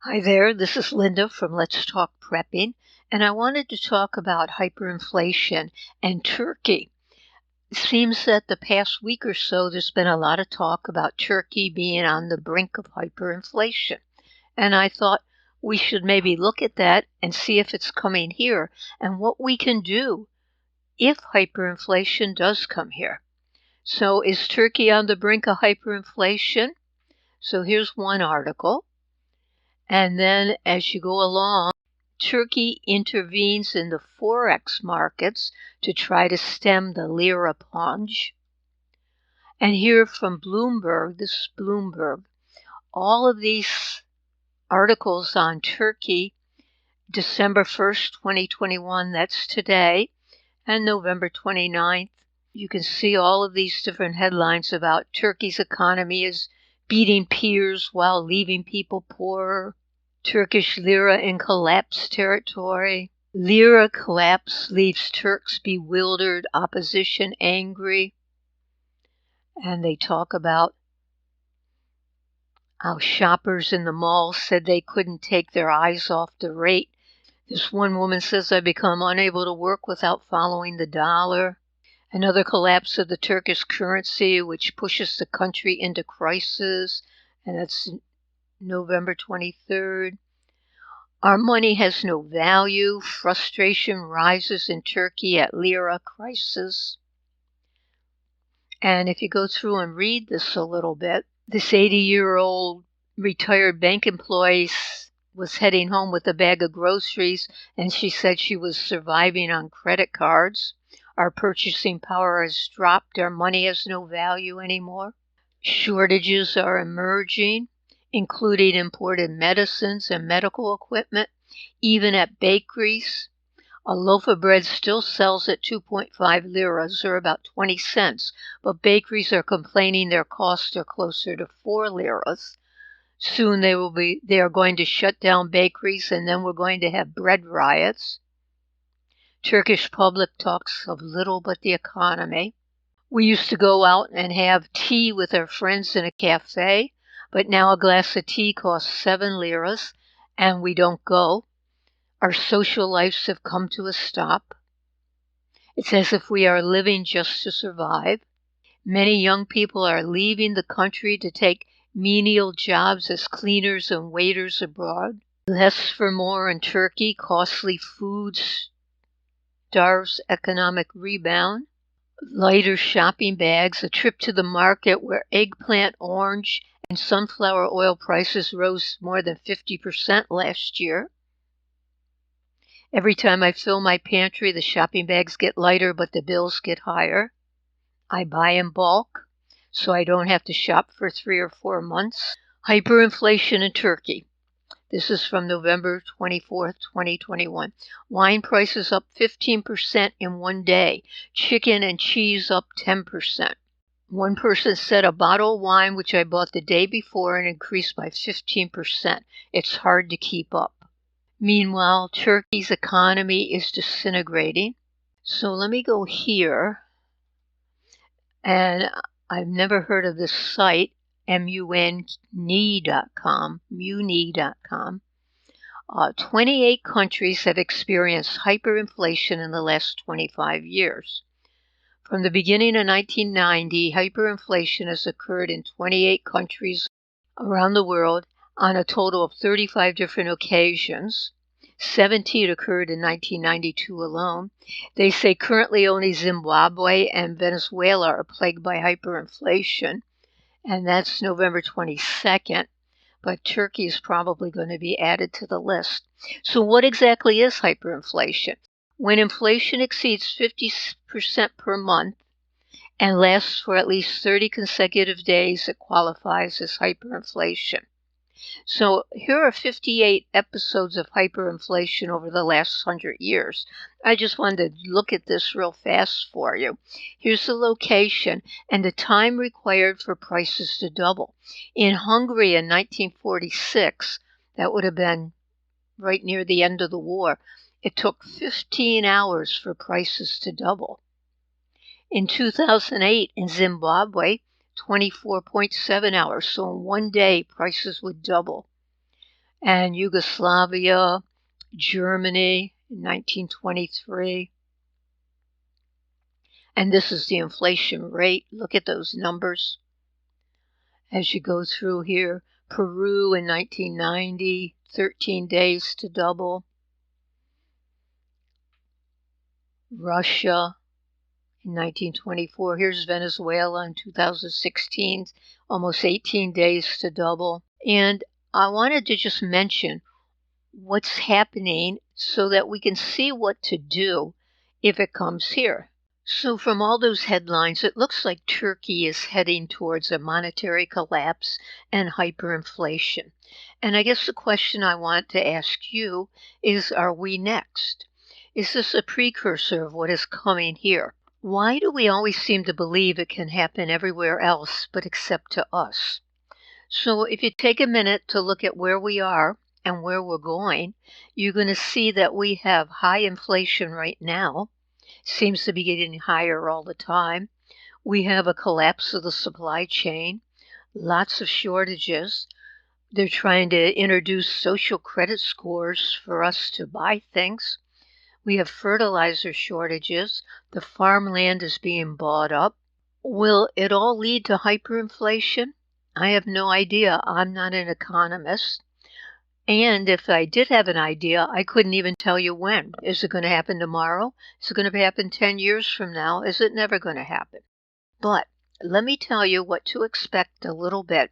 Hi there, this is Linda from Let's Talk Prepping, and I wanted to talk about hyperinflation and Turkey. It seems that the past week or so there's been a lot of talk about Turkey being on the brink of hyperinflation, and I thought we should maybe look at that and see if it's coming here and what we can do if hyperinflation does come here. So is Turkey on the brink of hyperinflation? So here's one article. And then as you go along, Turkey intervenes in the forex markets to try to stem the lira plunge. And here from Bloomberg, this is Bloomberg, all of these articles on Turkey, December 1st, 2021, that's today, and November 29th. You can see all of these different headlines about Turkey's economy is beating peers while leaving people poorer. Turkish lira in collapse territory. Lira collapse leaves Turks bewildered, opposition angry. And they talk about how shoppers in the mall said they couldn't take their eyes off the rate. This one woman says, "I've become unable to work without following the dollar." Another collapse of the Turkish currency, which pushes the country into crisis. And that's November 23rd. Our money has no value. Frustration rises in Turkey at lira crisis. And if you go through and read this a little bit, this 80-year-old retired bank employee was heading home with a bag of groceries, and she said she was surviving on credit cards. Our purchasing power has dropped. Our money has no value anymore. Shortages are emerging, including imported medicines and medical equipment, even at bakeries. A loaf of bread still sells at 2.5 liras, or about 20 cents, but bakeries are complaining their costs are closer to 4 liras. Soon they are going to shut down bakeries, and then we're going to have bread riots. Turkish public talks of little but the economy. We used to go out and have tea with our friends in a cafe, but now a glass of tea costs 7 liras, and we don't go. Our social lives have come to a stop. It's as if we are living just to survive. Many young people are leaving the country to take menial jobs as cleaners and waiters abroad. Less for more in Turkey, costly food starves economic rebound. Lighter shopping bags, a trip to the market where eggplant, orange, and sunflower oil prices rose more than 50% last year. Every time I fill my pantry, the shopping bags get lighter, but the bills get higher. I buy in bulk, so I don't have to shop for 3 or 4 months. Hyperinflation in Turkey. This is from November 24th, 2021. Wine prices up 15% in one day. Chicken and cheese up 10%. One person said a bottle of wine which I bought the day before and increased by 15%. It's hard to keep up. Meanwhile, Turkey's economy is disintegrating. So let me go here. And I've never heard of this site. muni.com. 28 countries have experienced hyperinflation in the last 25 years. From the beginning of 1990, hyperinflation has occurred in 28 countries around the world on a total of 35 different occasions. 17 occurred in 1992 alone. They say currently only Zimbabwe and Venezuela are plagued by hyperinflation, and that's November 22nd, but Turkey is probably going to be added to the list. So what exactly is hyperinflation? When inflation exceeds 50% per month and lasts for at least 30 consecutive days, it qualifies as hyperinflation. So here are 58 episodes of hyperinflation over the last 100 years. I just wanted to look at this real fast for you. Here's the location and the time required for prices to double. In Hungary in 1946, that would have been right near the end of the war, it took 15 hours for prices to double. In 2008 in Zimbabwe, 24.7 hours, so in one day prices would double. and Yugoslavia, Germany in 1923. And this is the inflation rate. Look at those numbers. As you go through here, Peru in 1990, 13 days to double. Russia in 1924. Here's Venezuela in 2016, almost 18 days to double. And I wanted to just mention what's happening so that we can see what to do if it comes here. So from all those headlines, it looks like Turkey is heading towards a monetary collapse and hyperinflation. And I guess the question I want to ask you is, are we next? Is this a precursor of what is coming here? Why do we always seem to believe it can happen everywhere else but except to us? So if you take a minute to look at where we are and where we're going, you're going to see that we have high inflation right now. Seems to be getting higher all the time. We have a collapse of the supply chain, lots of shortages. They're trying to introduce social credit scores for us to buy things. We have fertilizer shortages. The farmland is being bought up. Will it all lead to hyperinflation? I have no idea. I'm not an economist. And if I did have an idea, I couldn't even tell you when. Is it going to happen tomorrow? Is it going to happen 10 years from now? Is it never going to happen? But let me tell you what to expect a little bit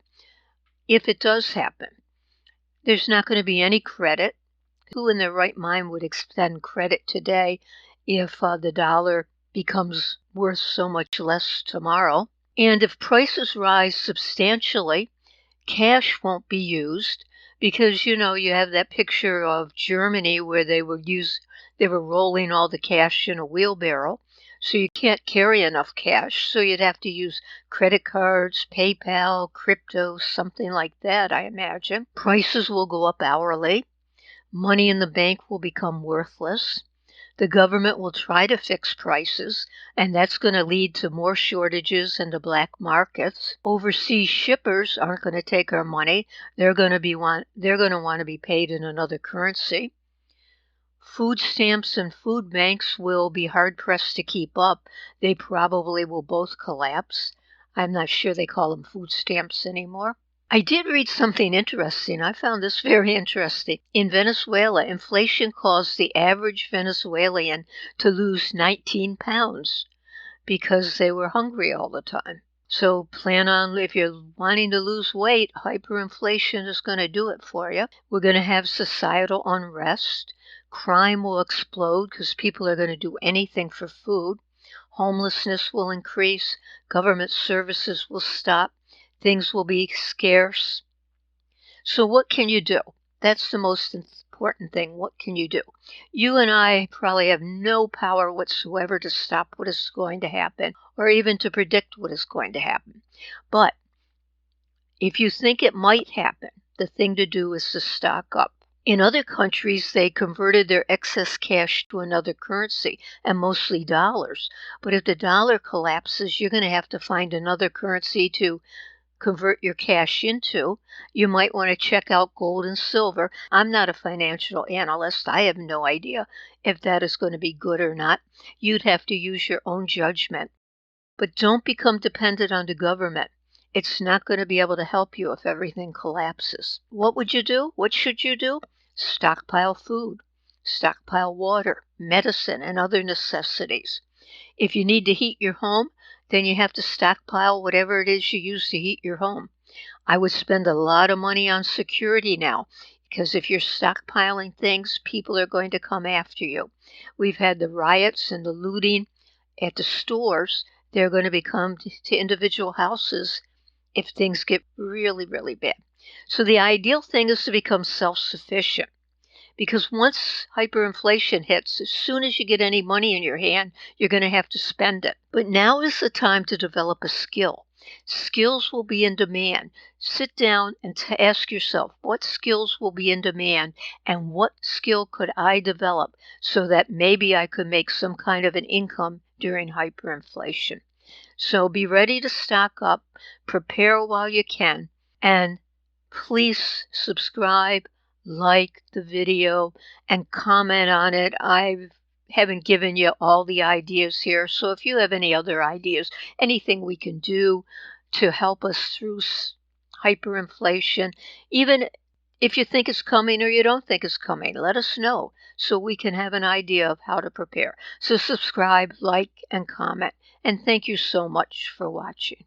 if it does happen. There's not going to be any credit. Who in their right mind would extend credit today if the dollar becomes worth so much less tomorrow? And if prices rise substantially, cash won't be used because, you have that picture of Germany where they were rolling all the cash in a wheelbarrow. So you can't carry enough cash. So you'd have to use credit cards, PayPal, crypto, something like that, I imagine. Prices will go up hourly. Money in the bank will become worthless. The government will try to fix prices, and that's going to lead to more shortages and to black markets. Overseas shippers aren't going to take our money. They're going to want to be paid in another currency. Food stamps and food banks will be hard-pressed to keep up. They probably will both collapse. I'm not sure they call them food stamps anymore. I did read something interesting. I found this very interesting. In Venezuela, inflation caused the average Venezuelan to lose 19 pounds because they were hungry all the time. So plan on, if you're wanting to lose weight, hyperinflation is going to do it for you. We're going to have societal unrest. Crime will explode because people are going to do anything for food. Homelessness will increase. Government services will stop. Things will be scarce. So what can you do? That's the most important thing. What can you do? You and I probably have no power whatsoever to stop what is going to happen or even to predict what is going to happen. But if you think it might happen, the thing to do is to stock up. In other countries, they converted their excess cash to another currency, and mostly dollars. But if the dollar collapses, you're going to have to find another currency to convert your cash into. You might want to check out gold and silver. I'm not a financial analyst. I have no idea if that is going to be good or not. You'd have to use your own judgment. But don't become dependent on the government. It's not going to be able to help you if everything collapses. What would you do? What should you do? Stockpile food, stockpile water, medicine, and other necessities. If you need to heat your home, then you have to stockpile whatever it is you use to heat your home. I would spend a lot of money on security now, because if you're stockpiling things, people are going to come after you. We've had the riots and the looting at the stores. They're going to become to individual houses if things get really, really bad. So the ideal thing is to become self-sufficient. Because once hyperinflation hits, as soon as you get any money in your hand, you're going to have to spend it. But now is the time to develop a skill. Skills will be in demand. Sit down and ask yourself, what skills will be in demand and what skill could I develop so that maybe I could make some kind of an income during hyperinflation. So be ready to stock up, prepare while you can, and please subscribe, like the video and comment on it. I haven't given you all the ideas here, so if you have any other ideas, anything we can do to help us through hyperinflation, even if you think it's coming or you don't think it's coming, let us know so we can have an idea of how to prepare. So subscribe, like, and comment, and thank you so much for watching.